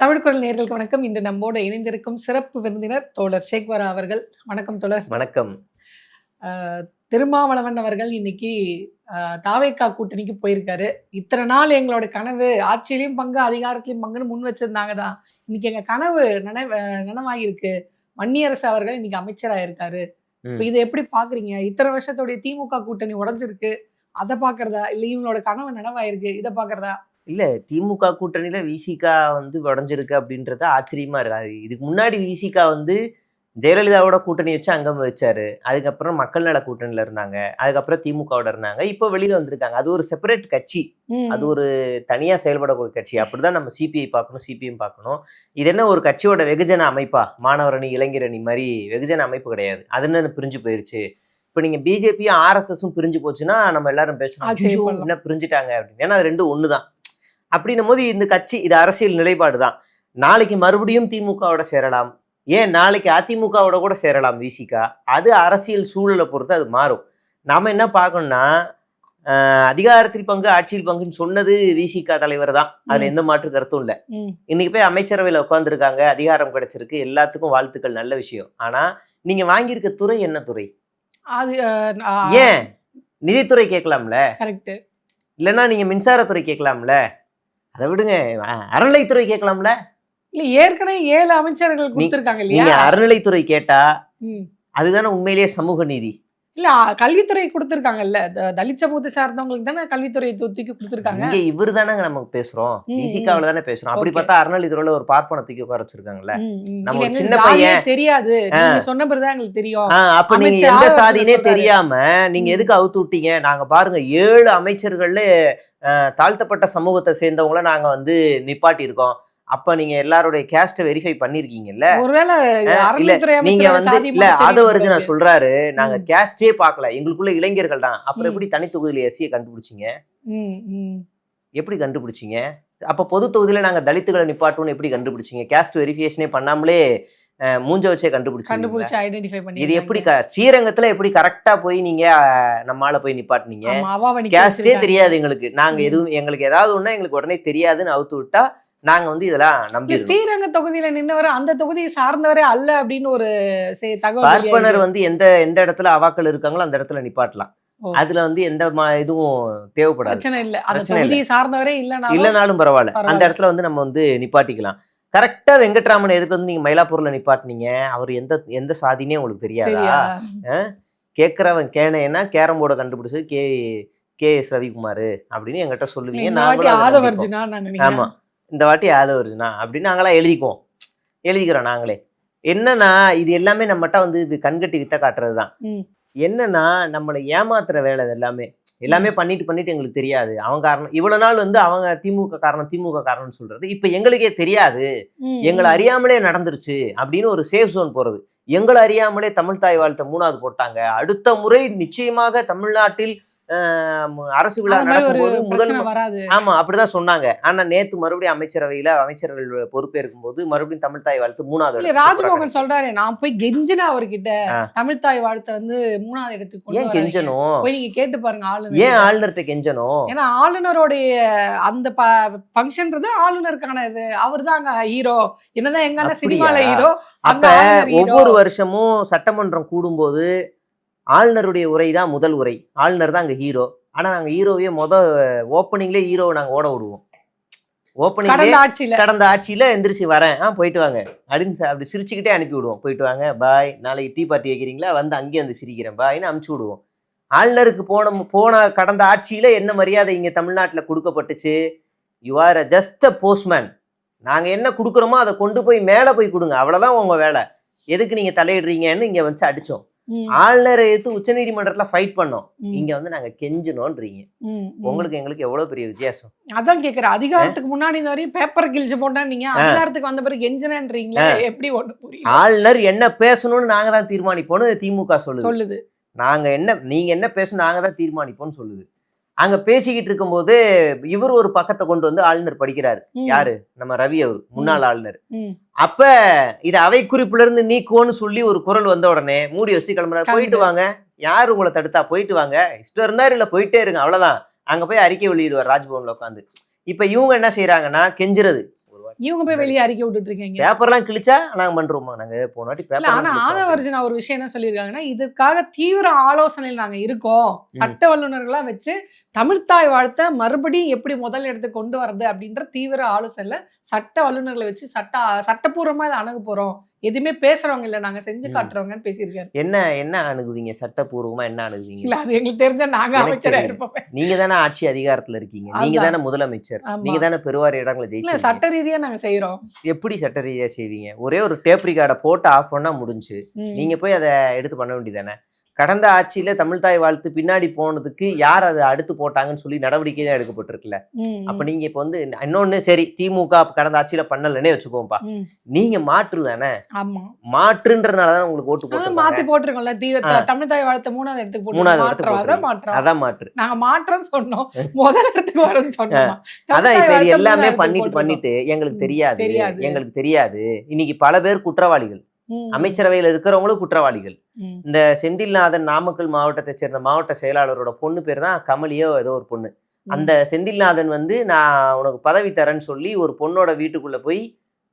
தமிழ் குரல் நேயர்களுக்கு வணக்கம். இன்று நம்மோடு இணைந்திருக்கும் சிறப்பு விருந்தினர் தோழர் ஷேக்வரா அவர்கள். வணக்கம் தோழர். வணக்கம். திருமாவளவன் அவர்கள் இன்னைக்கு தாவேகா கூட்டணிக்கு போயிருக்காரு. இத்தனை நாள் எங்களோட கனவு ஆட்சியிலையும் பங்கு அதிகாரத்திலையும் பங்குன்னு முன் வச்சிருந்தாங்க தான். இன்னைக்கு எங்க கனவு நனவாகிருக்கு. வன்னியரசு அவர்கள் இன்னைக்கு அமைச்சராக இருக்காரு. இதை எப்படி பாக்குறீங்க? இத்தனை வருஷத்துடைய திமுக கூட்டணி உடைஞ்சிருக்கு, அதை பாக்குறதா இல்ல இவங்களோட கனவு நனவாயிருக்கு இதை பாக்குறதா? இல்ல, திமுக கூட்டணியில விசிகா உடைஞ்சிருக்கு அப்படின்றது ஆச்சரியமா இருக்கு. இதுக்கு முன்னாடி விசிகா ஜெயலலிதாவோட கூட்டணி வச்சு அங்கம் வச்சாரு. அதுக்கப்புறம் மக்கள் நல கூட்டணியில இருந்தாங்க. அதுக்கப்புறம் திமுகவோட இருந்தாங்க. இப்போ வெளியில வந்திருக்காங்க. அது ஒரு செப்பரேட் கட்சி, அது ஒரு தனியா செயல்படக்கூடிய கட்சி. அப்படிதான் நம்ம சிபிஐ பார்க்கணும், சிபிஎம் பார்க்கணும். இது என்ன ஒரு கட்சியோட வெகுஜன அமைப்பா? மாணவர் அணி, இளைஞர் அணி மாதிரி வெகுஜன அமைப்பு கிடையாது. அது என்ன பிரிஞ்சு போயிருச்சு. இப்ப நீங்க பிஜேபியும் ஆர்எஸ்எஸும் பிரிஞ்சு போச்சுன்னா நம்ம எல்லாரும் பேசணும், என்ன பிரிஞ்சுட்டாங்க அப்படின்னு. ஏன்னா அது ரெண்டும் ஒண்ணுதான். அப்படின்னும் போது இந்த கட்சி, இது அரசியல் நிலைப்பாடு தான். நாளைக்கு மறுபடியும் திமுகவோட சேரலாம், ஏன் நாளைக்கு அதிமுகவோட கூட சேரலாம் விசிகா. அது அரசியல் சூழலை பொறுத்து அது மாறும். நாம என்ன பார்க்கணும்னா, அதிகாரத்தில் பங்கு ஆட்சியில் பங்குன்னு சொன்னது விசிகா தலைவர் தான். அதுல எந்த மாற்று கருத்தும் இல்லை. இன்னைக்கு போய் அமைச்சரவையில உட்காந்துருக்காங்க, அதிகாரம் கிடைச்சிருக்கு, எல்லாத்துக்கும் வாழ்த்துக்கள், நல்ல விஷயம். ஆனா நீங்க வாங்கியிருக்க துறை என்ன துறை? ஏன் நிதித்துறை கேட்கலாம்ல, இல்லைன்னா நீங்க மின்சாரத்துறை கேட்கலாம்ல, அதை விடுங்க, அறநிலைத்துறை கேட்கலாம்ல. இல்ல ஏற்கனவே 7 அமைச்சர்கள் கொடுத்திருக்காங்க இல்லையா? நீங்க அறநிலைத்துறை கேட்டா அதுதானே உண்மையிலேயே சமூக நீதி. இல்ல கல்வித்துறை கொடுத்திருக்காங்கல்ல, தலித் சமூகத்தை சார்ந்தவங்களுக்கு தானே கல்வித்துறையை தூக்கி கொடுத்திருக்காங்க. இங்க இவரு தானங்க நமக்கு பேசுறோம், விசிகாவில தானே பேசுறோம். அப்படி பார்த்தா அறநிலைத்துறையில ஒரு பார்ப்பன தூக்கி உட்கார வச்சிருக்காங்கல்ல. நம்ம ஒரு சின்ன பையன் தெரியாது, சொன்ன பிறகுதான் எங்களுக்கு தெரியும். அப்ப நீங்க எந்த சாதினே தெரியாம நீங்க எதுக்கு அவுத்து விட்டீங்க? நாங்க பாருங்க 7 அமைச்சர்கள்ல தாழ்த்தப்பட்ட சமூகத்தை சேர்ந்தவங்கள நாங்க நிப்பாட்டி இருக்கோம். அப்ப நீங்க எல்லாருடைய கேஸ்ட வெரிஃபை பண்ணிருக்கீங்கல்ல. நீங்க இல்ல ஆதவர்ஜுனா சொல்றாரு, நாங்க கேஸ்டே பாக்கல, எங்களுக்குள்ள இளைஞர்கள் தான். அப்புறம் எப்படி தனி தொகுதியில எஸ்சியை கண்டுபிடிச்சீங்க? எப்படி கண்டுபிடிச்சீங்க? அப்ப பொது தொகுதியில நாங்க தலித்துகளை நிப்பாட்டோம்னு எப்படி கண்டுபிடிச்சீங்க? கேஸ்ட் வெரிஃபிகேஷனே பண்ணாமலே மூஞ்ச வச்சே கண்டுபிடிச்சு. இது எப்படி ஸ்ரீரங்கத்துல எப்படி கரெக்டா போய் நீங்க நம்மால போய் நிப்பாட்டினீங்க? கேஸ்டே தெரியாது எங்களுக்கு, நாங்க எதுவும் எங்களுக்கு ஏதாவது ஒண்ணா எங்களுக்கு உடனே தெரியாதுன்னு அவுத்து விட்டா நாங்க இதெல்லாம் நம்பி. ஸ்ரீரங்க தொகுதியில நின்னவர் அந்த தொகுதியை சார்ந்தவரே அல்ல அப்படின்னு ஒரு தகவல். பார்ப்பனர் எந்த எந்த இடத்துல அவாக்கள் இருக்காங்களோ அந்த இடத்துல நிப்பாட்டலாம். அதுல எந்த இதுவும் தேவைப்படாது, பிரச்சனை இல்ல. அந்த தொகுதியை சார்ந்தவரே இல்லனாலும் பரவாயில்ல, அந்த இடத்துல நம்ம நிப்பாட்டிக்கலாம். கரெக்டா வெங்கட்ராமன் எதுக்கு நீங்க மயிலாப்பூர்ல நிப்பாட்டினீங்க? அவர் எந்த சாதினே உங்களுக்கு தெரியாதா? கேக்குறவன் கேனையன்னா கேரம் போர்டை கண்டுபிடிச்சது கே.எஸ். ரவிக்குமார் அப்படின்னு என்கிட்ட சொல்லுவீங்க. ஆமா, இந்த வாட்டி ஆதவர்ஜுனா அப்படின்னு நாங்களா எழுதிக்கிறோம் நாங்களே. என்னன்னா இது எல்லாமே நம்மகிட்ட இது கண்கட்டி வித்த காட்டுறதுதான். என்னன்னா நம்மளை ஏமாத்துற வேலை எல்லாமே பண்ணிட்டு எங்களுக்கு தெரியாது. அவன் காரணம் இவ்வளவு நாள் அவங்க திமுக காரணம்னு சொல்றது இப்ப எங்களுக்கே தெரியாது, எங்களை அறியாமலே நடந்துருச்சு அப்படின்னு ஒரு சேஃப் ஜோன் போறது. எங்களை அறியாமலே தமிழ் தாய் வாழ்த்த 3வது போட்டாங்க. அடுத்த முறை நிச்சயமாக தமிழ்நாட்டில் அரசு விழா நடக்கும்போது முதல் ஆமா அப்படிதான் சொன்னாங்க. ஆனா நேத்து மறுபடியும் அமைச்சரவையில அமைச்சர்கள் பொறுப்பேற்கும் போது மறுபடியும் தமிழ் தாய் வாழ்த்து 3வது. ராஜ்மோகன் சொல்றாரு, நான் போய் கெஞ்சினா அவர்கிட்ட தமிழ் தாய் வாழ்த்த 3வது இடத்துக்கு ஏன் கெஞ்சணும்? போய் நீங்க கேட்டு பாருங்க ஆளுநர். ஏன் ஆளுநர்கிட்ட கெஞ்சணும்? ஏன்னா ஆளுநருடைய அந்த ஃபங்க்ஷன்றது ஆளுநருக்கான இது. அவர் தான் அங்க ஹீரோ. என்னதான் எங்க சினிமால ஹீரோ. அப்ப ஒவ்வொரு வருஷமும் சட்டமன்றம் கூடும்போது ஆளுநருடைய உரை தான் முதல் உரை, ஆளுநர் தான் அங்க ஹீரோ. ஆனா நாங்க ஹீரோவே ஓப்பனிங்லேயே ஹீரோவை நாங்க ஓட விடுவோம். கடந்த ஆட்சியில எந்திரிச்சு வரேன், போயிட்டு வாங்க அப்படின்னு அப்படி சிரிச்சுக்கிட்டே அனுப்பி விடுவோம். போயிட்டு வாங்க, பாய், நாளைக்கு டீ பார்ட்டி வைக்கிறீங்களா, அங்கேயே சிரிக்கிறேன் பாய்ன்னு அனுப்பிச்சு விடுவோம். ஆளுநருக்கு போன கடந்த ஆட்சியில என்ன மரியாதை இங்க தமிழ்நாட்டுல கொடுக்கப்பட்டுச்சு? You are just a postman. நாங்க என்ன கொடுக்குறோமோ அதை கொண்டு போய் மேல போய் கொடுங்க, அவ்வளவுதான் உங்க வேலை. எதுக்கு நீங்க தலையிடுறீங்கன்னு இங்க அடிச்சோம். ஆளுநரை எடுத்து உச்ச நீதிமன்றத்துல ஃபைட் பண்ணோம். இங்க நாங்க கெஞ்சணும்ன்றீங்க. உங்களுக்கு எங்களுக்கு எவ்வளவு பெரிய வித்தியாசம்? அதான் கேக்குறேன். அதிகாரத்துக்கு முன்னாடி இந்த வரையும் பேப்பர் கிழிச்சு போட்டா, நீங்க அதிகாரத்துக்கு வந்த பிறகு கெஞ்சனன்றீங்களா? எப்படி ஒண்ணு புரியும்? ஆளுநர் என்ன பேசணும்னு நாங்க தான் தீர்மானிப்போம்னு திமுக சொல்லுது. நீங்க என்ன பேசணும் நாங்க தான் தீர்மானிப்போம்னு சொல்லுது. அங்க பேசிக்கிட்டு இருக்கும்போது இவர் ஒரு பக்கத்தை கொண்டு ஆளுநர் படிக்கிறாரு. யாரு? நம்ம ரவி அவர், முன்னாள் ஆளுநர். அப்ப இது அவை குறிப்புல இருந்து நீக்குவோன்னு சொல்லி ஒரு குரல் வந்த உடனே மூடி வச்சு கிளம்புறாரு. போயிட்டு வாங்க, யாரு உங்களை தடுத்தா? போயிட்டு வாங்க, இஷ்டம் இருந்தாரு இல்ல போயிட்டே இருங்க, அவ்வளவுதான். அங்க போய் அறிக்கை வெளியிடுவார் ராஜ்பவன்ல உட்காந்து. இப்ப இவங்க என்ன செய்யறாங்கன்னா கெஞ்சுறது. இவங்க போய் வெளியே அறிக்கை விட்டுட்டு இருக்கீங்க. பேப்பர்லாம் கிழிச்சா நாங்க பண்றோமா? நாங்க போன வாட்டி இல்ல ஆனா பேப்பர் ஆதவர்ஜுனா ஒரு விஷயம் என்ன சொல்லியிருக்காங்கன்னா, இதுக்காக தீவிர ஆலோசனையில் நாங்க இருக்கோம். சட்ட வல்லுநர்களா வச்சு தமிழ்த்தாய் வாழ்த்த மறுபடியும் எப்படி முதல் இடத்துக்கு கொண்டு வரது அப்படின்ற தீவிர ஆலோசனையில சட்ட வல்லுநர்களை வச்சு சட்டப்பூர்வமா இதை அணுக போறோம். எதுவுமே பேசுறவங்க இல்ல, நாங்க செஞ்சு காட்டுறவங்கன்னு பேசியிருக்காரு. என்ன அணுகுவீங்க? சட்டப்பூர்வமா என்ன அணுகுவீங்க? இல்ல அது எங்களுக்கு தெரிஞ்சா நாங்க எனக்கு அமைச்சரா தெரியும். இருப்போம். நீங்க தானே ஆட்சி அதிகாரத்துல இருக்கீங்க, நீங்க அதான். தானே முதலமைச்சர், ஆமா. நீங்க தானே பெருவாரி இடங்களை இல்ல ஜெயிச்சீங்க. சட்ட ரீதியா நாங்க செய்யறோம். எப்படி சட்ட ரீதியா செய்வீங்க? ஒரே ஒரு டேப் ரிகார்டை போட்டு ஆஃப் பண்ணா முடிஞ்சு. நீங்க போய் அதை எடுத்து பண்ண வேண்டியதானே? கடந்த ஆட்சியில தமிழ்த்தாய் வாழ்த்து பின்னாடி போனதுக்கு யார் அதை அடுத்து போட்டாங்கன்னு சொல்லி நடவடிக்கையே எடுக்கப்பட்டிருக்குல்ல. அப்ப நீங்க இப்ப வந்து இன்னொன்னு, சரி திமுக கடந்த ஆட்சியில பண்ணலன்னே வச்சுக்கோப்பா, நீங்க மாற்று தானே, ஆமா மாற்றுன்றதுனாலதான் உங்களுக்கு ஓட்டு போட்டு மாத்தி போட்டிருக்கோம்ல. தமிழ்த்தாய் வாழ்த்த 3வது இடத்துக்கு போட்டு மூணாவது இடத்துக்கு மாற்றோம். அதான் மாற்று. நாங்க மாற்றோம்னு சொன்னோம், முதல் இடத்துக்கு வரும்னு சொன்னோம். அதான் இப்ப இது எல்லாமே பண்ணிட்டு எங்களுக்கு எங்களுக்கு தெரியாது. இன்னைக்கு பல பேர் குற்றவாளிகள், அமைச்சரவையில் இருக்கிறவங்களும் குற்றவாளிகள். இந்த செந்தில்நாதன் நாமக்கல் மாவட்டத்தை சேர்ந்த மாவட்ட செயலாளரோட பொண்ணு பேர் தான் கமலியோ ஏதோ ஒரு பொண்ணு. அந்த செந்தில்நாதன் வந்து நான் உனக்கு பதவி தரேன்னு சொல்லி ஒரு பொண்ணோட வீட்டுக்குள்ள போய்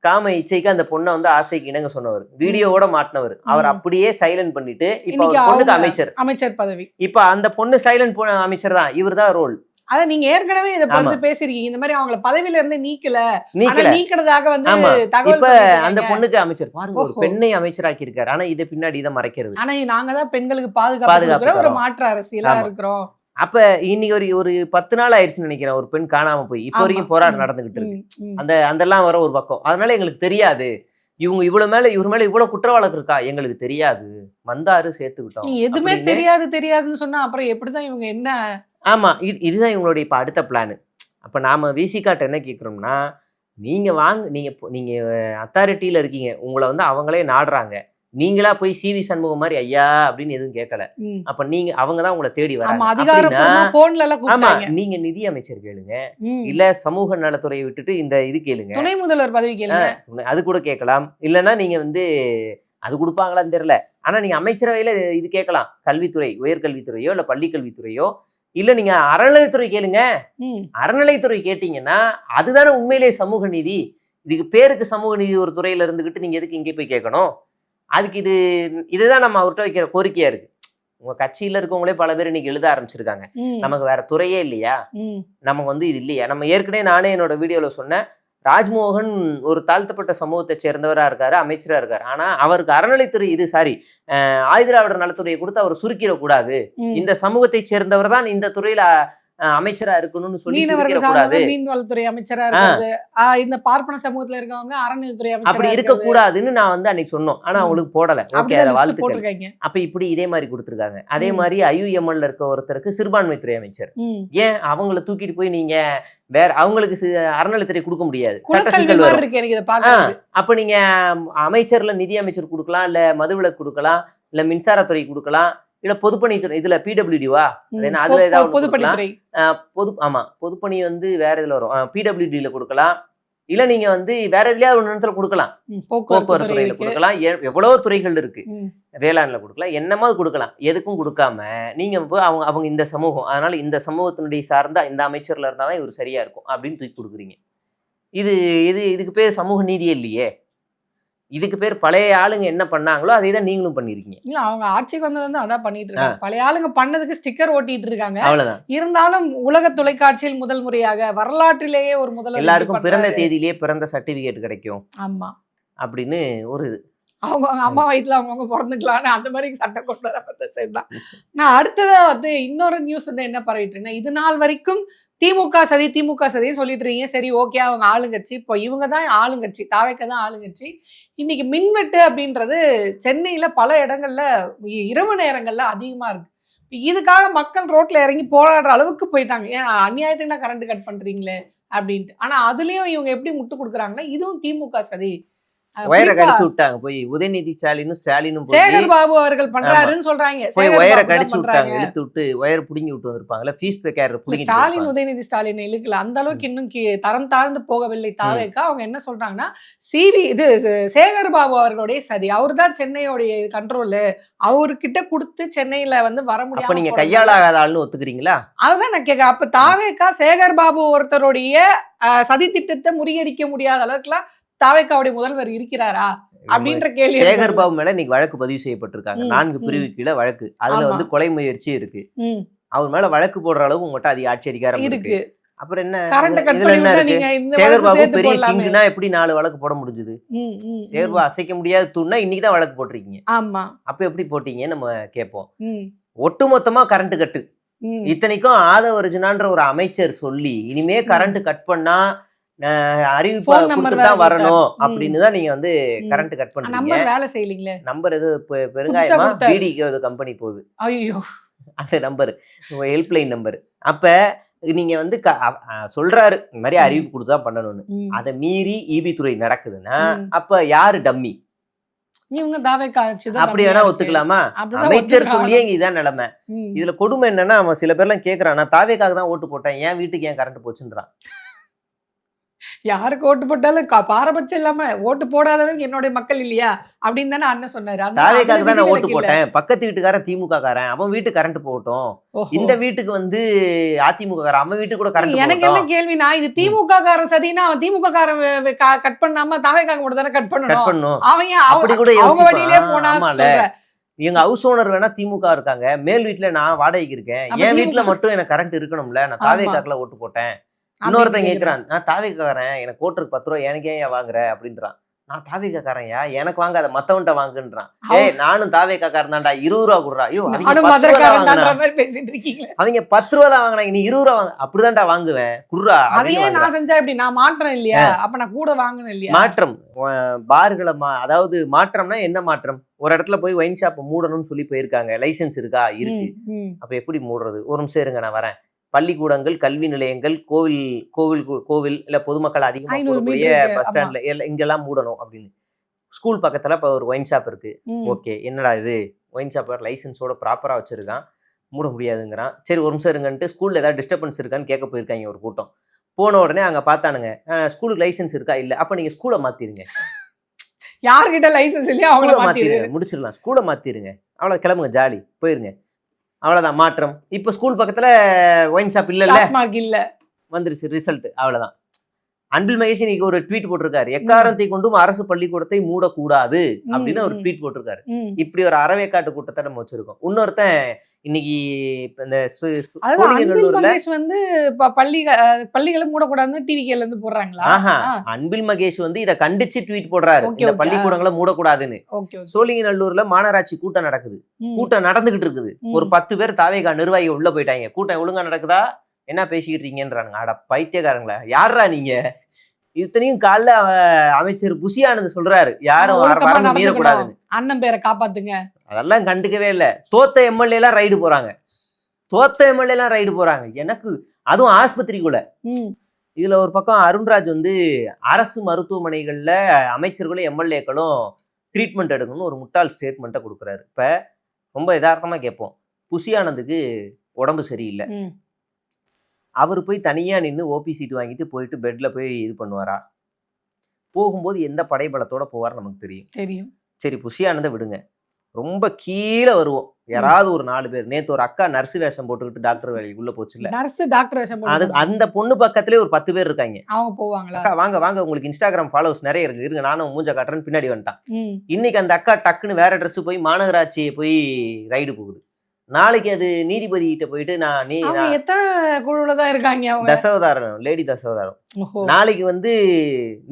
காம இச்சைக்கு அந்த பொண்ணை வந்து ஆசைக்கு இணங்க சொன்னவர், வீடியோவோட மாட்டினவர். அவர் அப்படியே சைலண்ட் பண்ணிட்டு இப்ப ஒரு பொண்ணுக்கு அமைச்சர் பதவி. இப்ப அந்த பொண்ணு சைலண்ட் அமைச்சர் தான், இவர் தான் ரோல். அத நீங்க ஏற்கனவே இத பத்தி பேசிருக்கீங்க. இந்த மாதிரி அவங்கள பதவியில இருந்து நீக்கிறதாக வந்து தகவல் அந்த பொண்ணுக்கு அமைச்சர் பாருங்க, ஒரு பெண்ணை அமைச்சராக்கி இருக்காரு. ஆனா இத பின்னாடி இதை மறைக்கிறது. ஆனா நாங்க தான் பெண்களுக்கு பாதுகாப்பு ஒரு மாற்று அரசியலா இருக்கிறோம். அப்ப இன்னைக்கு ஒரு 10 நாள் ஆயிடுச்சுன்னு நினைக்கிறேன் ஒரு பெண் காணாம போய். இப்ப வரைக்கும் போராட்டம் நடந்துகிட்டு இருக்கு. அதெல்லாம் வர ஒரு பக்கம். அதனால எங்களுக்கு தெரியாது இவர் மேல இவ்வளவு குற்ற வழக்கு இருக்கா, எங்களுக்கு தெரியாது, வந்தாரு சேர்த்துக்கிட்டோம். எதுவுமே தெரியாதுன்னு சொன்னா அப்புறம் எப்படிதான் இவங்க என்ன? ஆமா, இதுதான் இவங்களுடைய இப்ப அடுத்த பிளான். அப்ப நாம விசிகாட்ட என்ன கேட்கிறோம்னா, நீங்க நீங்க அத்தாரிட்டியில இருக்கீங்க, உங்களை வந்து அவங்களே நாடுறாங்க, நீங்களா போய் சிவி சண்முகம் மாதிரி ஐயா அப்படின்னு எதுவும் கேட்கல. அப்ப நீங்க அவங்கதான் உங்களை தேடி வராங்க. நீங்க நிதி அமைச்சர் கேளுங்க, இல்ல சமூக நலத்துறையை விட்டுட்டு இந்த இது கேளுங்க, துணை முதல்வர் பதவி கேளுங்க, அது கூட கேட்கலாம். இல்லைன்னா நீங்க வந்து அது கொடுப்பாங்களான்னு தெரியல, ஆனா நீங்க அமைச்சரவையில இது கேட்கலாம். கல்வித்துறை, உயர்கல்வித்துறையோ இல்ல பள்ளிக்கல்வித்துறையோ, இல்ல நீங்க அறநிலைத்துறை கேளுங்க. அறநிலைத்துறை கேட்டீங்கன்னா அதுதானே உண்மையிலே சமூக நீதி. இதுக்கு பேருக்கு சமூக நீதி ஒரு துறையில இருந்துகிட்டு நீங்க எதுக்கு இங்கே போய் கேட்கணும்? அதுக்கு இதுதான் நம்ம அவர்கிட்ட வைக்கிற கோரிக்கையா இருக்கு. உங்க கட்சியில இருக்கவங்களே பல பேர் இன்னைக்கு எழுத ஆரம்பிச்சிருக்காங்க, நமக்கு வேற துறையே இல்லையா, நமக்கு வந்து இது இல்லையா. நம்ம ஏற்கனவே நானே என்னோட வீடியோல சொன்னேன், ராஜ்மோகன் ஒரு தாழ்த்தப்பட்ட சமூகத்தை சேர்ந்தவரா இருக்காரு, அமைச்சரா இருக்காரு. ஆனா அவருக்கு அறநிலைத்துறை ஆதிதிராவிடர் நலத்துறையை கொடுத்து அவர் சுருக்கிடக்கூடாது, இந்த சமூகத்தை சேர்ந்தவர் தான் இந்த துறையில அமைச்சரா இருக்கணும்னு சொல்லி கூடாது, மீன்வளத்துறை அமைச்சரா இருக்காது, இந்த பார்ப்பன சமூகத்துல இருக்கவங்க அறநிலைத்துறை அப்படி இருக்கக்கூடாதுன்னு நான் வந்து அன்னைக்கு சொன்னோம். ஆனா அவங்களுக்கு போடல. ஓகே, அதை வாழ்த்துக்கள். அப்ப இப்படி இதே மாதிரி கொடுத்துருக்காங்க. அதே மாதிரி IUML இருக்க ஒருத்தருக்கு சிறுபான்மைத்துறை அமைச்சர், ஏன் அவங்களை தூக்கிட்டு போய் நீங்க வேற அவங்களுக்கு அறநிலைத்துறை கொடுக்க முடியாது, அப்ப நீங்க அமைச்சர்ல நிதி அமைச்சர் கொடுக்கலாம், இல்ல மதுவிலக்கு கொடுக்கலாம், இல்ல மின்சாரத்துறை கொடுக்கலாம், இல்ல பொதுப்பணித்துறை, இதுல PWD-வா அதுல ஏதாவது பொதுப்பணி வந்து வேற இதுல வரும், PWD-ல கொடுக்கலாம், இல்ல நீங்க வந்து வேற எதுலயாவது ஒரு இடத்துல கொடுக்கலாம், போக்குவரத்து துறையில கொடுக்கலாம், எவ்வளவோ துறைகள் இருக்கு, வேளாண்ல கொடுக்கலாம், என்னமாவது கொடுக்கலாம். எதுக்கும் கொடுக்காம நீங்க அவங்க இந்த சமூகம், அதனால இந்த சமூகத்தினுடைய சார்ந்தா இந்த அமைச்சர்ல இருந்தாதான் இவர் சரியா இருக்கும் அப்படின்னு தூக்கி கொடுக்குறீங்க. இதுக்கு பேர் சமூக நீதியே இல்லையே. இதுக்கு பேர் பழைய ஆளுங்க என்ன பண்ணாங்களோ அதே தான் நீங்களும் பண்ணிருக்கீங்க. இல்ல அவங்க ஆட்சிக்கு வந்தது அதான் பண்ணிட்டு இருக்காங்க. பழைய ஆளுங்க பண்ணதுக்கு ஸ்டிக்கர் ஓட்டிட்டு இருக்காங்க. அவ்வளவுதான். இருந்தாலும் உலக தொலைக்காட்சியில் முதல் முறையாக வரலாற்றிலேயே ஒரு முதல்வர் எல்லாருக்கும் பிறந்த தேதியிலேயே பிறந்த சர்டிபிகேட் கிடைக்கும். ஆமா அப்படின்னு ஒரு அவங்க அம்மா வயிற்றுல அவங்கவுங்க பிறந்துக்கலான்னு அந்த மாதிரி சட்டம் கொண்டு வரப்பட்ட செய்தான். நான் அடுத்ததா வந்து இன்னொரு நியூஸ் வந்து என்ன பரவிட்டு இருக்கேன், இது நாள் வரைக்கும் திமுக சதி சொல்லிட்டு இருக்கீங்க. சரி ஓகே, அவங்க ஆளுங்கட்சி, இப்போ இவங்க தான் ஆளுங்கட்சி, தாவேக்க தான் ஆளுங்கட்சி. இன்னைக்கு மின்வெட்டு அப்படின்றது சென்னையில பல இடங்கள்ல இரவு நேரங்கள்ல அதிகமா இருக்கு. இதுக்காக மக்கள் ரோட்ல இறங்கி போராடுற அளவுக்கு போயிட்டாங்க. ஏன் அநியாயத்துக்கு தான் கரண்ட் கட் பண்றீங்களே அப்படின்ட்டு. ஆனா அதுலயும் இவங்க எப்படி முட்டு கொடுக்குறாங்கன்னா இதுவும் திமுக சதி ஒயரை குறிப்பா கடிச்சு விட்டாங்க போய் உதயநிதி ஸ்டாலினும் போய் சேகர் பாபு அவர்கள் பண்றாருன்னு சொல்றாங்க. போய் சேகர் ஒயரை பாபு தான் கடிச்சு விட்டாங்க, பண்றாங்க. இழுத்து விட்டு ஒயரை புடுங்கி விட்டு வந்திருப்பாங்கல்ல, ஃபீஸ் பே கேர் இல்ல புடுங்கிட்டு ஸ்டாலின் போயிருப்பாங்க. உதயநிதி ஸ்டாலின் இழுக்கல. அந்த அளவுக்கு இன்னும் தரம் தாழ்ந்து போகவில்லை தாவேக்கா. அவங்க என்ன சொல்றாங்கன்னா, சிவி இது சேகர் பாபு அவர்களுடைய சதி. அவர்தான் சென்னையோடைய கண்ட்ரோல். அவர்கிட்ட கொடுத்து சென்னையில வந்து வர அப்ப முடியாம நீங்க போனதால கையாளாகாத ஆள்னு ஒத்துக்கிறீங்களா? அதுதான் நான் கேட்கிறேன். அப்ப தாவேக்கா சேகர் பாபு ஒருத்தருடைய சதி திட்டத்தை முறியடிக்க முடியாத அளவுக்குலாம் தாவேக்காவுடைய முதல்வர் இருக்கிறாரா அப்படின்ற கேள்வி சேகர் எனக்கு பாபு மேல இன்னைக்கு வழக்கு பதிவு செய்யப்பட்டிருக்காங்க. ம், 4 ம். பிரிவு கீழ வழக்கு. அதுல ஆமா. வந்து கொலை முயற்சி இருக்கு. ம், அவர் மேல வழக்கு போடுற அளவுக்கு உங்கள்கிட்ட அதிக ஆட்சி அதிகாரம் இருக்கு. இருக்கு. அப்புறம் என்ன கரண்ட கட் இதுல பண்ணி என்ன விட்டா இருக்கு? நீங்க இந்த சேகர் வழக்கு பாபு சேர்த்து பெரிய போடலாமே. கிங்னா எப்படி 4 வழக்கு போட முடிஞ்சது? ம், ம், சேகர் ம். பாபு அசைக்க முடியாத தூண்னா இன்னைக்கு தான் வழக்கு போட்டிருக்கீங்க. ஆமா. அப்ப எப்படி போட்டீங்கன்னு நம்ம கேட்போம். ம், ஒட்டுமொத்தமா கரண்ட் கட்டு. ம், இத்தனைக்கும் ஆதவர்ஜுனான்ற ஒரு அமைச்சர் சொல்லி இனிமே ம். கரண்ட் கட் பண்ணா அறிவிப்பு ஃபோன் நம்பர் கொடுத்துட்டு வேற தான் கொடுத்தாரு. வரணும் ம், அப்படின்னு தான் நீங்க வந்து ம். கரண்ட் கட் பண்றீங்க. நம்பர் வேலை செய்யலீங்களே. நம்பர் எது புதுசா பெருங்காயமா கொடுத்தாரு. பிடிக்கு அது கம்பெனி போகுது ஐயோ. அந்த நம்பர் ஹெல்ப்லைன் நம்பர். அப்ப நீங்க வந்து சொல்றாரு இந்த மாதிரி ம், அறிவிப்பு கொடுத்துதான் பண்ணணும்னு. ம், அதை மீறி ஈபி துறை நடக்குதுன்னா ம். அப்ப யாரு டம்மி? இவங்க தாவேக்கா ஆட்சி தான் அப்படி கம்மியா வேணா இருக்கு. ஒத்துக்கலாமா? அப்படிதான் அமைச்சர் ஒத்துக்கிறாங்க. சொல்லியே இங்க இதான் நிலைமை. ம். இதுல கொடுமை என்னன்னா அவன் சில பேர்லாம் கேக்குறான், நான் தாவேக்காக தான் ஓட்டு போட்டேன், என் வீட்டுக்கு ஏன் கரண்ட் போச்சுன்றான். யாருக்கு ஓட்டு போட்டாலும் பாரபட்சம் இல்லாம ஓட்டு போடாதவங்க என்னுடைய மக்கள் இல்லையா அப்படின்னு தானே அண்ணன் சொன்னாரு. தாவேக்காக அதுல தான் நான் ஓட்டு விதிவிலக்கு இல்ல. போட்டேன், பக்கத்து வீட்டுக்காரன் திமுக காரன், அவன் வீட்டுக்கு கரண்ட் போகட்டும், ஓஹோ. இந்த வீட்டுக்கு வந்து அதிமுக காரன், அவன் வீட்டுக்கு கூட கரண்ட் எனக்கு என்ன போகட்டும், கேள்வினா, இது திமுக காரன் சதினா அவன் திமுக காரன் கட் பண்ணாம தாவேக்காக மட்டும் தானே கட் கட் பண்ணணும். பண்ணும். அவங்க ஏன் அப்படி கூட அவங்க வழியிலே யோசிப்பான். போனா ஆமால, சொல்ற. எங்க ஹவுஸ் ஓனர் வேணா திமுக இருக்காங்க, மேல் வீட்டுல நான் வாடகைக்கு இருக்கேன், அப்ப என் வீட்டுல திமுக மட்டும் எனக்கு கரண்ட் இருக்கணும்ல, நான் ஆமா தாவேக்காக்குல ஓட்டு போட்டேன். அப்படின்னு இன்னொருத்தன் கேக்குறான். கேட்கிறான், நான் தாவேக்காரன், எனக்கு ஓட்டுருக்கு 10 ரூபா, எனக்கு ஏன் வாங்குற அப்படின்றான். நான் தாவேக்காரன்யா, எனக்கு வாங்காத மத்தவன்ட்ட வாங்குன்றான். ஏய் நானும் தாவேக்காரன் தான்டா, 20 ரூபா குடுறா. ஐயோ அவங்க நானும் 10 ரூபா தான் மதுரக்காரன்டான்ற வாங்கினா, மாதிரி பேசிட்டு இருக்கீங்களே. அவங்க 10 ரூபா தான் வாங்கினாங்க, நீ 20 ரூபா வாங்க. அப்படிதான்டா வாங்குவேன், குடுறா அப்படின்னு அதையே வாங்குறான். நான் செஞ்சா எப்படி? நான் மாற்றம் இல்லையா? அப்ப நான் கூட வாங்கணும் இல்லையா? மாற்றம் பார்களை அதாவது மாற்றம்னா என்ன மாற்றம்? ஒரு இடத்துல போய் ஒயின் ஷாப் மூடணும்னு சொல்லி போயிருக்காங்க, லைசென்ஸ் இருக்கா? இருக்கு. ம், ம், அப்ப எப்படி மூடுறது? ஒரு நிமிஷம் இருங்க, நான் வரேன். பள்ளிக்கூடங்கள், கல்வி நிலையங்கள், கோவில் இல்ல பொதுமக்கள் அதிகமா 500 கூடக்கூடிய மீட்டருக்கு. பஸ் ஆமா. ஸ்டாண்ட்ல இங்கெல்லாம் மூடணும் அப்படின்னு. ஸ்கூல் பக்கத்துல இப்ப ஒரு ஒயின் ஷாப் இருக்கு. ம், ஓகே, என்னடா இது ஒயின் ஷாப் லைசென்ஸோட ப்ராப்பரா வச்சிருக்கான், மூட முடியாதுங்கிறான். சரி ஒரு நிமிஷம் இருங்கன்ட்டு ஸ்கூல்ல ஏதாவது டிஸ்டர்பன்ஸ் இருக்கான்னு கேட்க போயிருக்காங்க ஒரு கூட்டம். போன உடனே அங்க பார்த்தானுங்க, ஸ்கூலுக்கு லைசென்ஸ் இருக்கா? இல்ல. அப்ப நீங்க ஸ்கூலை மாத்திருங்க, யார்கிட்ட லைசென்ஸ் இல்லையா அவங்கள ஸ்கூலை மாத்திரு. மாத்திருங்க, முடிச்சிடலாம். ஸ்கூலை மாத்திருங்க, அவ்வளவு கிளம்புங்க, ஜாலி, போயிருங்க. அவ்வளவுதான் மாற்றம். இப்ப ஸ்கூல் பக்கத்துல ஒயின் ஷாப் இல்லல்ல, டாஸ்மார்க் இல்ல. வந்துருச்சு ரிசல்ட், அவ்வளவுதான். அன்பில் மகேஷ் இன்னைக்கு ஒரு ட்வீட் போட்டிருக்காரு, ம், எக்காரணத்தை கொண்டும் அரசு பள்ளிக்கூடத்தை மூடக்கூடாது ம், அப்படின்னு ஒரு ம், ட்வீட் போட்டிருக்காரு. ம். இப்படி ஒரு அறவேக்காட்டு கூட்டத்தை நம்ம வச்சிருக்கோம். இன்னொருத்தன் இன்னைக்கு இப்ப இந்த அதாவது அன்பில் சோழிங்கநல்லூர்ல, மகேஷ் வந்து பள்ளிகளை மூடக்கூடாதுன்னு டிவிகேல இருந்து போடுறாங்களா? ஆஹா, ஆ, அன்பில் மகேஷ் வந்து இதை கண்டிச்சு ட்வீட் போடுறாரு, ஓகே இந்த ஓகே. பள்ளிக்கூடங்களை மூடக்கூடாதுன்னு. Okay okay. சோழிங்கநல்லூர்ல மாநகராட்சி கூட்டம் நடக்குது, ம், கூட்டம் நடந்துகிட்டு இருக்குது. ஒரு ம். 10 பேர் தாவேகா நிர்வாகி உள்ள போயிட்டாங்க. கூட்டம் ஒழுங்கா நடக்குதா, என்ன பேசிக்கிட்டு இருக்கீங்கன்றானுங்க. அட பைத்தியக்காரங்களா, யாரா நீங்க? இத்தனையும் காலைல அமைச்சர் புஷி ஆனந்த் சொல்றாரு, யாரும் ஒழுக்கமா வரம்பு நடந்துக்கணும், மீறக்கூடாதுன்னு. அண்ணன் பேரை காப்பாத்துங்க. அதெல்லாம் கண்டுக்கவே இல்ல. தோத்த எம்எல்ஏ எல்லாம் ரைடு போறாங்க, தோத்த எம்எல்ஏ எல்லாம் ரைடு போறாங்க. எனக்கு அதுவும் ஆஸ்பத்திரிக்குள்ள. ம், இதுல ஒரு பக்கம் அருண்ராஜ் வந்து அரசு மருத்துவமனைகள்ல அமைச்சர்களும் எம்எல்ஏக்களும் ட்ரீட்மெண்ட் எடுக்கணும்னு ஒரு முட்டாள் ஸ்டேட்மெண்ட்டை கொடுக்குறாரு. இப்ப ரொம்ப யதார்த்தமா கேட்போம், புஷி ஆனந்துக்கு உடம்பு சரியில்லை, ம். அவர் போய் தனியா நின்று ஓபி சீட் வாங்கிட்டு போயிட்டு பெட்ல போய் இது பண்ணுவாரா? போகும்போது எந்த படைபலத்தோட போவார் நமக்கு தெரியும். தெரியும். சரி புஷி ஆனந்தை விடுங்க, ரொம்ப கீழே வருவோம். ம். யாராவது ஒரு 4 பேர், நேத்து ஒரு அக்கா நர்ஸ் வேஷம் போட்டுக்கிட்டு டாக்டர் வேலைக்கு உள்ள போச்சு இல்ல, நர்ஸ் டாக்டர் வேஷம் அது போட்டு அந்த பொண்ணு பக்கத்திலே ஒரு 10 பேர் இருக்காங்க. அவங்க போவாங்களா? அக்கா வாங்க வாங்க, உங்களுக்கு இன்ஸ்டாகிராம் ஃபாலோவர்ஸ் நிறைய இருக்கு, இருங்க நானும் மூஞ்ச காட்டுறேன்னு பின்னாடி வந்துட்டான். ம். இன்னைக்கு அந்த அக்கா டக்குன்னு வேற ட்ரெஸ் போய் மாநகராட்சியை போய் ரைடு போகுது. நாளைக்கு அது நீதிபதி கிட்ட போயிட்டு அவங்க எத்தனை குழுல தான் இருக்காங்க அவங்க? தசவதாரம், லேடி தசவதாரம். ஓஹோ. நாளைக்கு வந்து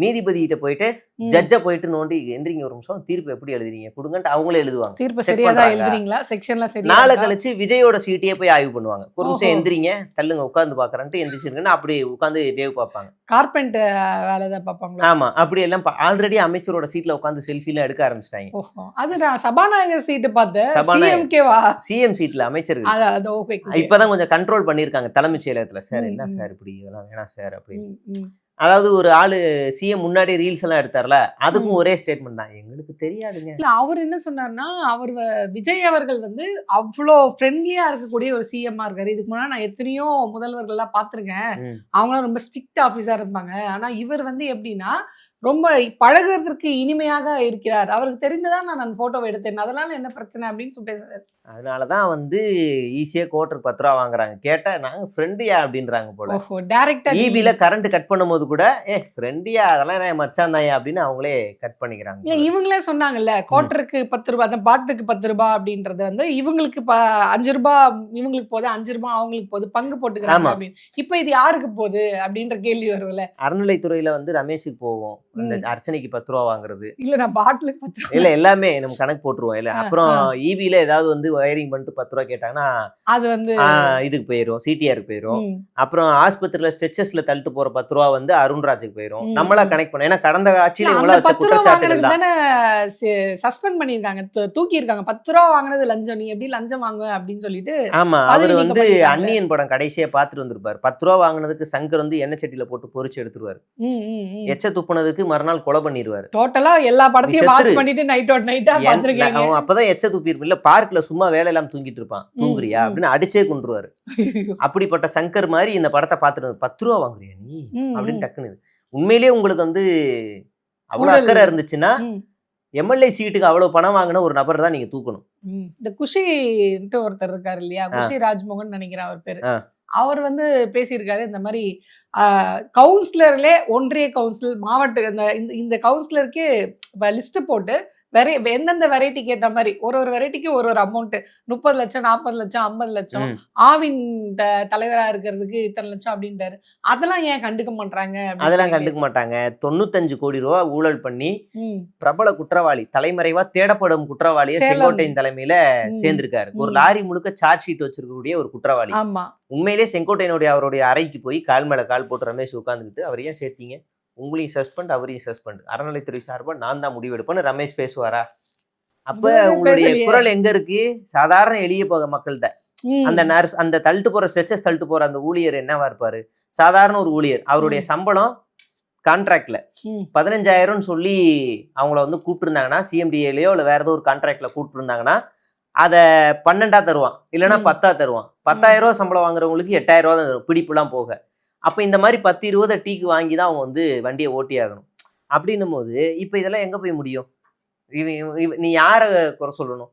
நீதிபதி கிட்ட போயிட்டு ம். ஜட்ஜை போயிட்டு நோண்டி, எந்திரிங்க ஒரு நிமிஷம், தீர்ப்பு எப்படி எழுதுறீங்க கொடுங்கன்ட்டு அவங்களே எழுதுவாங்க. தீர்ப்பு check சரியா தான் பண்றாங்க. எழுதுறீங்களா? செக்ஷன்ல சரியா நாளை இருக்கா? கழிச்சு விஜயோட சீட்டையே போய் ஆய்வு பண்ணுவாங்க. ஒரு நிமிஷம் ஓஹோ. எந்திரிங்க, தள்ளுங்க, உட்காந்து பாக்குறேன்ட்டு எந்திரிச்சிருங்கன்னு அப்படி உட்காந்து வேவ் பார்ப்பாங்க. கார்பெண்ட் வேலை தான் பார்ப்பாங்களா? ஆமா, அப்படி எல்லாம் ஆல்ரெடி அமைச்சரோட சீட்ல உட்காந்து செல்ஃபி எல்லாம் எடுக்க ஆரம்பிச்சிட்டாங்க. ஓஹோ. அது நான் சபாநாயகர் சீட்டு பார்த்தேன். சபாநாயகர். சிஎம்கேவா? சிஎம் சீட்ல அமைச்சர்கள் அது ஓகே. இப்பதான் கொஞ்சம் கண்ட்ரோல் பண்ணிருக்காங்க தலைமைச் செயலகத்துல. சார் ம், என்ன ம். சார் இப்படி இதெல்லாம் வேணாம் சார் அப்படின்னு. ம், ம். அதாவது ஒரு ஆளு சிஎம் முன்னாடி ரீல்ஸ் எல்லாம் எடுத்தார்ல, அதுக்கும் ஒரே ஸ்டேட்மெண்ட் தான். எங்களுக்கு தெரியாதுங்க. இல்ல அவர் என்ன சொன்னார்னா, அவர் விஜய் அவர்கள் வந்து அவ்ளோ ஃப்ரெண்ட்லியா இருக்கக்கூடிய ஒரு சிஎம்மா இருக்காரு. இதுக்கு முன்னாடி நான் எத்தனையோ முதல்வர்கள்லாம் பார்த்துருக்கேன். ம். அவங்களாம் ரொம்ப ஸ்ட்ரிக்ட் ஆஃபீஸரா இருப்பாங்க. ஆனா இவர் வந்து எப்படின்னா, ரொம்ப பழகுறதற்கு இனிமையாக இருக்கிறார். அவருக்கு தெரிந்துதான் நான் அந்த ஃபோட்டோவ எடுத்தேன். அதனால என்ன பிரச்சனை அப்படின்னு பேசுறாரு. அதனாலதான் வந்து ஈஸியா கோட்டருக்கு 10 ரூபா வாங்குறாங்க. கேட்டா நாங்க ஃப்ரெண்டியா அப்படின்றாங்க போல. ஓஹோ! டைரக்ட்டா ஈபில கரண்ட் கட் பண்ணும்போது கூட ஃப்ரெண்டியா அதெல்லாம் என்ன மச்சான் தாயா அப்படின்னு அவங்களே கட் பண்ணிக்கிறாங்க இல்ல போல. இவங்களே சொன்னாங்கல்ல, குவார்ட்டருக்கு ரூ. 10 அந்த பாட்டுக்கு ரூ. 10 அப்படின்றது வந்து இவங்களுக்கு ரூ. 5 இவங்களுக்கு போகுது, ரூ. 5 அவங்களுக்கு போகுது. பங்கு போட்டுக்கிறாங்க ஆமா. அப்படின்னு. இப்ப இது யாருக்கு போகுது அப்படின்ற கேள்வி வருதுல்ல. அறநிலைத்துறையில வந்து ரமேஷுக்கு போகும். அந்த அர்ச்சனைக்கு 10 ரூபா வாங்குறது. இல்ல நான் பாட்டிலுக்கு 10 இல்ல எல்லாமே நம்ம கணக்கு போட்டுருவோம் இல்ல. ஆ, அப்புறம் ஆ. ஈபில ஏதாவது வந்து வயரிங் பண்ணிட்டு 10 ரூபா கேட்டாங்கன்னா அது வந்து இதுக்கு போயிரும். சிடிஆருக்கு போயிரும். ம், அப்புறம் ஆஸ்பத்திரியில ஸ்ட்ரெச்சஸ்ல தள்ளிட்டு போற 10 ரூபா வந்து அருண்ராஜுக்கு போயிரும். ம், நம்மளா ம். கனெக்ட் பண்ணோம். ஏன்னா கடந்த இல்ல ஆட்சியில அந்த இவங்கள வச்ச 10 ரூபா குற்றச்சாட்டுகள் வாங்குனதுக்கு தான். தானே தூக்கியிருக்காங்க. தூக்கியிருக்காங்க. 10 ரூபா வாங்குனது லஞ்சம். நீ எப்படி லஞ்சம் வாங்குவ அப்படின்னு சொல்லிட்டு ஆமா. பதவி அவரு நீக்கம் வந்து பண்ணிட்டாங்க. அந்நியன் படம் கடைசியா பார்த்துட்டு வந்திருப்பாரு. 10 ரூபா வாங்குனதுக்கு சங்கர் வந்து எண்ணெய் சட்டியில போட்டு பொரிச்சு எடுத்துருவாரு. ம், ம், ம். எச்ச துப்புனதுக்கு மறுநாள் கொலை பண்ணிருவாரு. டோட்டலா எல்லா படத்தையும் நீ வாட்ச் செத்துரு. பண்ணிட்டு நைட்டோட நைட்டா பாத்துருக்கீங்க. அவன் அப்பதான் எச்ச துப்பியிருப்பான். இல்ல பார்க்ல சும்மா வேலை இல்லாம தூங்கிட்டு இருப்பான். தூங்குறியா அப்படின்னு அடிச்சே கொன்றுவாரு. அப்படிப்பட்ட சங்கர் மாதிரி இந்த படத்தை பார்த்துட்டு 10 ரூபா வாங்குறியா நீ அப்படின்னு டக்குனு. உண்மையிலேயே உங்களுக்கு வந்து அவ்வளவு ஊழல். அக்கறை இருந்துச்சுன்னா ம். எம்எல்ஏ சீட்டுக்கு அவ்வளவு பணம் வாங்கின ஒரு நபர் தான் நீங்க தூக்கணும். இந்த குஷின்ட்டு ஒருத்தர் இருக்காரு இல்லையா? குஷி ராஜ்மோகன் நினைக்கிறேன் அவர் பேரு. ஆ. அவர் வந்து பேசியிருக்காரு இந்த மாதிரி கவுன்சிலர்லே ஒன்றிய கவுன்சில் மாவட்ட இந்த கவுன்சிலருக்கே லிஸ்ட் போட்டு எந்தெந்த வெரைட்டிக்கு ஏற்ற மாதிரி ஒரு வெரைட்டிக்கு ஒரு அமௌண்ட் 30 லட்சம் 40 லட்சம் 50 லட்சம் ஆவின் தலைவரா இருக்கிறதுக்கு இத்தனை லட்சம் அப்படின்றாரு. அதெல்லாம் ஏன் கண்டுக்க மாட்டாங்க? அதெல்லாம் கண்டுக்க மாட்டாங்க. 95 கோடி ரூபா ஊழல் பண்ணி பிரபல குற்றவாளி, தலைமறைவா தேடப்படும் குற்றவாளியை சேலம். செங்கோட்டையின் தலைமையில சேர்ந்திருக்காரு. ஒரு லாரி முழுக்க சார்ஜ் ஷீட் வச்சிருக்கக்கூடிய ஒரு குற்றவாளி. ஆமா. உண்மையிலே செங்கோட்டையனுடைய அவருடைய அறைக்கு போய் கால் மேல கால் போட்டு ரமேஷ் உட்கார்ந்துக்கிட்டு அவர் ஏன் சேர்த்தீங்க, உங்களையும் சஸ்பெண்ட் அவரையும் சஸ்பெண்ட், அறநிலைத்துறை சார்பா நான் தான் முடிவெடுப்பேன்னு ரமேஷ் பேசுவாரா? அப்ப உங்களுடைய குரல் எங்க இருக்கு? சாதாரண எளிய மக்கள்கிட்ட அந்த நர்ஸ், அந்த தள்ளிட்டு போற ஸ்ட்ரெச்சஸ் தள்ளிட்டு போற அந்த ஊழியர் என்னவா இருப்பாரு? சாதாரண ஒரு ஊழியர். அவருடைய சம்பளம் கான்ட்ராக்ட்ல 15,000 சொல்லி அவங்கள வந்து கூப்பிட்டு இருந்தாங்கன்னா, சிஎம்டிஏலயோ இல்ல வேற ஏதோ ஒரு கான்ட்ராக்ட்ல கூப்பிட்டு இருந்தாங்கன்னா அதை 12 தருவான், இல்லைன்னா 10 தருவான். 10,000 ரூபா சம்பளம் வாங்குறவங்களுக்கு 8,000 ரூபா தான் தரும், பிடிப்புலாம் போக. அப்ப இந்த மாதிரி 10-20 டீக்கு வாங்கி தான் அவங்க வந்து வண்டியை ஓட்டி ஆகணும். அப்படின்னும் போது இப்ப இதெல்லாம் எங்க போய் முடியும்? நீ யார குறை சொல்லணும்?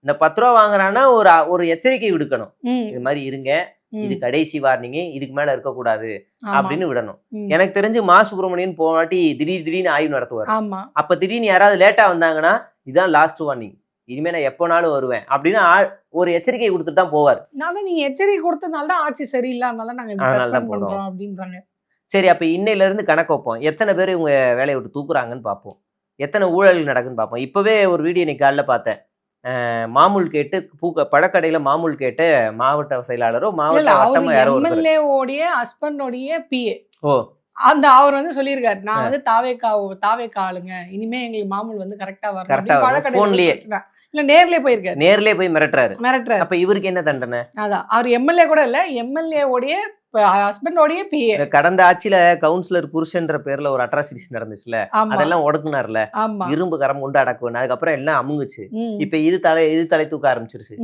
இந்த 10 ரூபா வாங்குறான்னா ஒரு எச்சரிக்கை விடுக்கணும். இது மாதிரி இருங்க, இது கடைசி வார்னிங், இதுக்கு மேல இருக்கக்கூடாது அப்படின்னு விடணும். எனக்கு தெரிஞ்சு மா சுப்பிரமணியன் போனாட்டி திடீர்னு ஆய்வு நடத்துவார். அப்ப திடீர்னு யாராவது லேட்டா வந்தாங்கன்னா இதான் லாஸ்ட் வார்னிங், இனிமே நான் எப்போனாலும் வருவேன் அப்படின்னு ஒரு எச்சரிக்கை கொடுத்துட்டு தான் போவார். நீங்க எச்சரிக்கை கொடுத்ததுனால தான் ஆட்சி சரியில்லை, அதனால நாங்க சஸ்பெண்ட் பண்றோம் அப்படின்றாங்க. சரி, அப்ப இன்னையில இருந்து கணக்கு வைப்போம். எத்தனை பேர் இவங்க வேலையை விட்டு தூக்குறாங்கன்னு பார்ப்போம், எத்தனை ஊழல் நடக்குன்னு பார்ப்போம். இப்பவே ஒரு வீடியோ இன்னைக்கு காலைல பார்த்தேன். மாமூல் கேட்டு பழக்கடையில மாமூல் கேட்டு மாவட்ட செயலாளரோ மாவட்ட வட்டமோ யாரோ எம்எல்ஏ ஓடிய ஹஸ்பண்டோடைய பிஏ அவர் வந்து சொல்லியிருக்காரு, நான் வந்து தாவேக்கா ஆளுங்க, இனிமே எங்களுக்கு மாமூல் வந்து கரெக்டா வரணும். பழக்கடையில இல்ல நேர்லயே போயிருக்காரு. நேர்லயே போய் மிரட்டுறாரு. அப்ப இவருக்கு என்ன தண்டனை? அதான் அவர் எம்எல்ஏ கூட இல்ல, எம்எல்ஏ ஓடிய ஹஸ்பண்டோடைய பிஏ. கடந்த ஆட்சியில கவுன்சிலர் புருஷன்ற பேர்ல ஒரு அட்ராசிட்டிஸ் நடந்துச்சுல, அதெல்லாம் உடக்குனார்ல, இரும்பு கரம் கொண்டு அடக்குவேன். அதுக்கப்புறம் எல்லாம் அமுங்குச்சு. இப்ப இது தலை தூக்க ஆரம்பிச்சிருச்சு.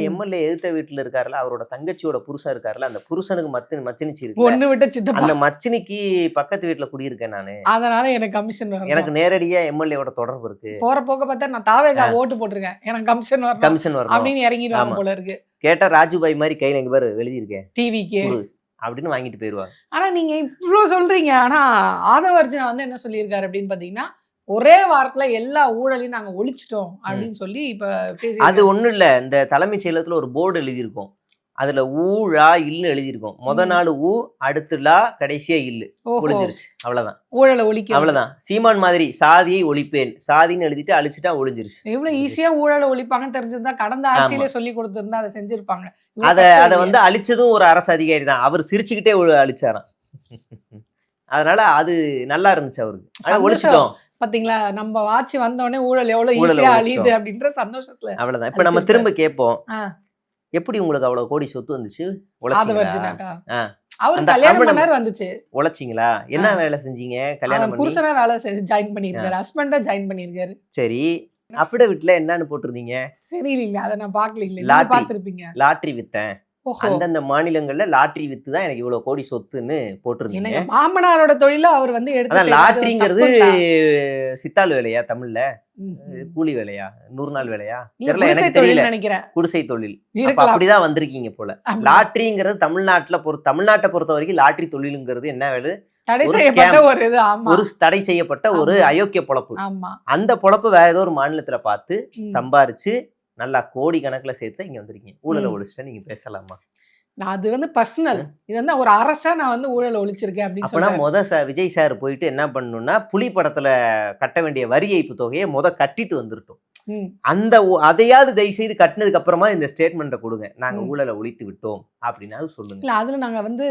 எம்எல்ஏ எதிர்த்த வீட்டுல இருக்காருல, அவரோட தங்கச்சியோட புருஷன் இருக்காருல, அந்த புருஷனுக்கு மச்சினிச்சு இருக்கு, ஒண்ணு விட்டு சித்தப்பா, அந்த மச்சினிக்கு பக்கத்து வீட்டுல குடியிருக்கேன் நானு, அதனால எனக்கு கமிஷன் வரும். எனக்கு நேரடியா எம்எல்ஏவோட தொடர்பு இருக்கு. போற போக்க பார்த்தா நான் தாவேக்கா ஓட்டு போட்டிருக்கேன், எனக்கு கமிஷன் வரும் அப்படின்னு இறங்கிடுவாங்க போல இருக்கு. கேட்டா ராஜுபாய் மாதிரி கையில எங்க பேரு எழுதியிருக்கேன் டிவிக்கு அப்படின்னு வாங்கிட்டு போயிருவாங்க. ஆனா நீங்க இவ்வளவு சொல்றீங்க, ஆனா ஆதவர்ஜுனா வந்து என்ன சொல்லியிருக்காரு அப்படின்னு பாத்தீங்கன்னா, ஒரே வாரத்துல எல்லா ஊழலையும் நாங்க ஒழிச்சிட்டோம் அப்படின்னு சொல்லி இப்ப அது ஒண்ணும் இல்ல. இந்த தலைமைச் செயலகத்துல ஒரு போர்டு எழுதியிருக்கோம், அதுல ஊழா இல்லு எழுதியிருக்கோம். நாள் ஊ, அடுத்து லா, கடைசியா இல்லு, ஒளிஞ்சிருச்சு. அவ்வளவுதான் ஊழலை ஒழிக்க. அவ்வளவுதான். சீமான் மாதிரி சாதியை ஒழிப்பேன், சாதின்னு எழுதிட்டு அழிச்சுட்டா ஒளிஞ்சிருச்சு. எவ்வளவு ஈஸியா ஊழலை ஒழிப்பாங்கன்னு தெரிஞ்சிருந்தா கடந்த ஆட்சியிலே சொல்லி கொடுத்திருந்தா அதை செஞ்சிருப்பாங்க. அதை வந்து அழிச்சதும் ஒரு அரசு அதிகாரி தான். அவர் சிரிச்சுக்கிட்டே அழிச்சாராம். அதனால அது நல்லா இருந்துச்சு அவருக்கு. ஒழிச்சிட்டோம் பாத்தீங்களா, நம்ம ஆட்சி வந்தோடனே ஊழல் எவ்வளவு ஈஸியா அழியுது அப்படின்ற சந்தோஷத்துல. அவ்வளவுதான். இப்ப நம்ம திரும்ப கேட்போம், எப்படி உங்களுக்கு அவ்வளவு கோடி சொத்து வந்துச்சு? அவரு அந்த கல்யாணம் அம்மனை பண்ணாரு வந்துச்சு. உழைச்சிங்களா? என்ன ஆ. வேலை செஞ்சீங்க கல்யாணம் அவன் பண்ணி? புருஷனா வேலை ஜாயின் ஆ, பண்ணியிருக்காரு. ஹஸ்பண்டா ஜாயின் பண்ணியிருக்காரு. சரி. அஃபிடவிட்ல என்னன்னு போட்டிருந்தீங்க? தெரியலீங்களே. அத நான் பார்க்கலீங்களே. நீங்க லாட்டரி பார்த்திருப்பீங்க. லாட்டரி வித்தேன். ஓஹோ! அந்தந்த மாநிலங்கள்ல லாட்டரி வித்து தான் எனக்கு இவ்வளவு கோடி சொத்துன்னு போட்டிருந்தீங்க. என்னங்க மாமனாரோட தொழில அவர் வந்து எடுத்து அதான் செய்றாரு. அது லாட்டரிங்கிறது தப்புங்களா? சித்தாள் வேலையா தமிழ்ல? ம்ஹ்ம். கூலி வேலையா? 100 நாள் வேலையா? நீங்க தெரியல, குடிசை எனக்கு தெரியல. தொழில்னு நெனைக்கிறேன். குடிசை தொழில். அப்ப இருக்கலாம். அப்படிதான் வந்திருக்கீங்க போல. ஆமா. லாட்டரிங்கிறது தமிழ்நாட்டை பொறுத்த வரைக்கும் லாட்டரி தொழிலுங்கிறது என்ன வேலை? தடை ஒரு செய்யப்பட்ட ஸ்கேம். ஒரு இது. ஆமா. ஒரு தடை செய்யப்பட்ட ஒரு ஆமா. அயோக்கிய பொழப்பு. ஆமா. அந்த பொழப்பு வேற ஏதோ ஒரு மாநிலத்துல பார்த்து ம். சம்பாரிச்சு நல்லா கோடி கணக்குல சேர்த்து இங்க வந்திருக்கீங்க. ஊழல ம். ஒழிச்சுட்டு நீங்க பேசலாமா? நான் அது வந்து பர்சனல். ம். இது வந்து ஒரு அரசா நான் வந்து ஊழல ஒழிச்சிருக்கேன் அப்படின்னு அப்பனா சொல்றாரு. விஜய் சார் போயிட்டு என்ன பண்ணணும்னா புலி படத்துல கட்ட வேண்டிய வரி ஏய்ப்பு தொகையை கட்டிட்டு வந்துருட்டோம். ம். அதையாவது தயவு செய்து கட்டினதுக்கு அப்புறமா இந்த ஸ்டேட்மெண்ட்டை கொடுங்க. நாங்க ம். ஊழலை ஒழித்து விட்டோம் அப்படின்னாவது சொல்லுங்க. இல்ல அதுல நாங்க வந்து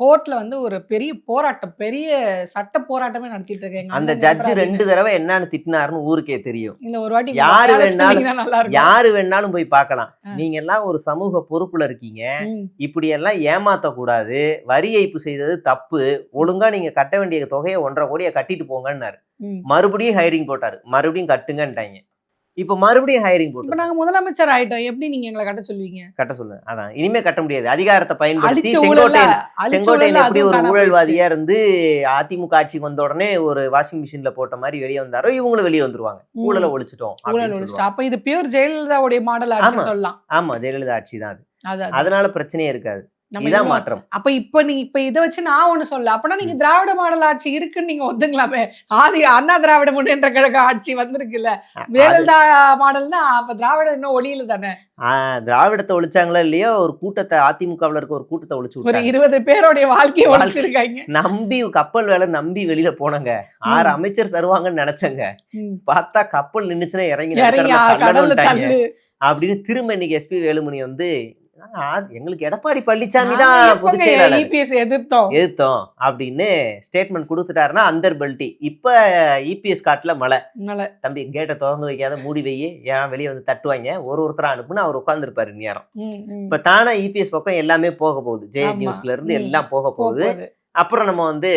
கோர்ட்ல வந்து ஒரு பெரிய போராட்டம், பெரிய சட்ட போராட்டமே நடத்திட்டு இருக்கேன். எங்க அந்த அண்ணன் ஜட்ஜ் நம்பர் 2 தடவை என்னன்னு திட்டினாருன்னு ஊருக்கே தெரியும். இந்த ஒரு வாட்டி உங்க யாரு வாயால வேணாலும் சொன்னீங்கன்னா நல்லா இருக்கும். யாரு வேணாலும் போய் பார்க்கலாம். ஆ. நீங்க எல்லாம் ஒரு சமூக பொறுப்புல இருக்கீங்க. ம். இப்படி எல்லாம் ஏமாத்த கூடாது. வரி ஏய்ப்பு செய்தது தப்பு. ஒழுங்கா நீங்க கட்ட வேண்டிய தொகையை 1.5 கோடியை கட்டிட்டு போங்கன்னாரு. ம். மறுபடியும் ஹையரிங் போட்டாரு. மறுபடியும் கட்டுங்கன்ட்டாங்க. இப்ப மறுபடியும் ஹையரிங் இப்ப போட்டு நாங்க முதலமைச்சர் ஆயிட்டோம். எப்படி நீங்க எங்கள கட்ட சொல்லுவீங்க? கட்ட சொல்லுங்க. அதான் இனிமே கட்ட முடியாது. அதிகாரத்தை பயன்படுத்தி அழிச்ச ஊழல்ல செங்கோட்டையன் எப்படி அதுவும் ஒரு காணாம போயிடுச்சு. ஊழல்வாதியா இருந்து அதிமுக ஆட்சிக்கு வந்த உடனே ஒரு வாஷிங் மிஷின்ல போட்ட மாதிரி வெளியே வந்தாரோ இவங்களும் வெளியே வந்துருவாங்க. ம். ஊழலை ஒழிச்சிட்டோம் ஊழல் அப்படின்னு ஒழிச்சிட்டு. சொல்லுவாங்க. அப்ப இது பியூர் ஜெயலலிதாவுடைய மாடல் ஆமா. ஆட்சின்னு சொல்லலாம். ஆமா, ஜெயலலிதா ஆட்சி தான் அது. அதான். அதனால பிரச்சனையே இருக்காது. நம்ம இதான் இன்னும் மாற்றம். அப்ப நீங்க இத வச்சு நான் ஒண்ணு சொல்லல. அப்பனா நீங்க திராவிட மாடல் ஆட்சி இருக்குன்னு நீங்க ஒத்துங்கலாமே. அண்ணா திராவிட முன்னேற்ற கழக ஆட்சி வந்திருக்குல்ல. அது ஜெயலலிதா மாடல்னா அப்ப திராவிடம் இன்னும் ஒளியல தானே. திராவிடத்தை ஒழிச்சாங்களோ இல்லையோ ஒரு கூட்டத்தை அதிமுகவுல இருக்க ஒரு கூட்டத்தை ஒழிச்சு ஒரு விட்டாங்க. 20 பேருடைய வாழ்க்கையை வாழ்க்கை ஒழிச்சிருக்காங்க. நம்பி கப்பல் வேலை நம்பி வெளியில போனங்க. 6 அமைச்சர் தருவாங்கன்னு நினைச்சங்க. ம். பார்த்தா கப்பல் நின்னுச்சுன்னா இறங்கி இறங்கி கடல்ல தள்ளணும்ட்டாங்க தள்ளு. அப்படின்னு திரும்ப இன்னைக்கு எஸ்பி வேலுமணி வந்து எங்களுக்கு எடப்பாடி பழனிசாமி நாங்க தான் எப்பங்க பொதுச் செயலாளர் EPS எதிர்த்தோம். எதிர்த்தோம் அப்படின்னு ஸ்டேட்மெண்ட் கொடுத்துட்டாருன்னா அந்தர் பெல்ட்டி. இப்ப இபிஎஸ் காட்டுல மழை. அதனால தம்பி கேட்டை திறந்து வைக்காத மூடி வை, ஏன் வெளியே வந்து தட்டுவாங்க, ஒருத்தரா அனுப்புன்னு அவர் உட்கார்ந்துருப்பாரு நேரம். இப்ப தானே இபிஎஸ் பக்கம் எல்லாமே போக போகுது. ஜெய ஆமா. நியூஸ்ல இருந்து ம். எல்லாம் போக போகுது. போகுது. அப்புறம் நம்ம வந்து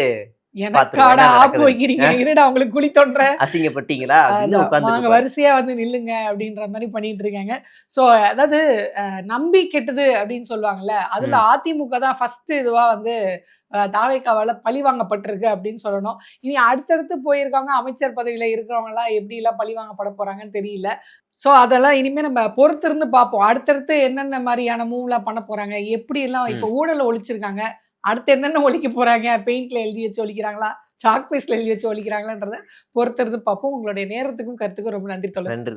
எனக்காட என்ன ஆப்பு நடக்குது? வைக்கிறீங்க. இருடா உங்களுக்கு குழி தோன்றேன். அசிங்கப்பட்டீங்களா அப்படின்னு வாங்க உட்கார்ந்து வரிசையா வந்து நில்லுங்க அப்படின்ற மாதிரி பண்ணிட்டு இருக்காங்க. சோ அதாவது நம்பி கெட்டது அப்படின்னு சொல்லுவாங்கல்ல. அதுல அதிமுக தான் ஃபர்ஸ்ட் இதுவா வந்து தாவேக்காவால பழி வாங்கப்பட்டிருக்கு அப்படின்னு சொல்லணும். இனி அடுத்தடுத்து போயிருக்காங்க அமைச்சர் பதவியில இருக்கிறவங்க எல்லாம் எப்படி எல்லாம் பழி வாங்கப்பட போறாங்கன்னு தெரியல. சோ அதெல்லாம் இனிமே நம்ம பொறுத்திருந்து பார்ப்போம். அடுத்தடுத்து என்னென்ன மாதிரியான மூவ்லாம் பண்ண போறாங்க, எப்படி எல்லாம் இப்ப ஊழல ஒழிச்சிருக்காங்க, அடுத்து என்னென்ன ஒழிக்க போறாங்க, பெயிண்ட்ல எழுதி வச்சு ஒழிக்கிறாங்களா, சாக் பீஸ்ல எழுதி வச்சு ஒழிக்கிறாங்களான்றத பொறுத்திருந்து பார்ப்போம். உங்களுடைய நேரத்துக்கும் கருத்துக்கும் ரொம்ப நன்றி தோழர். நன்றி.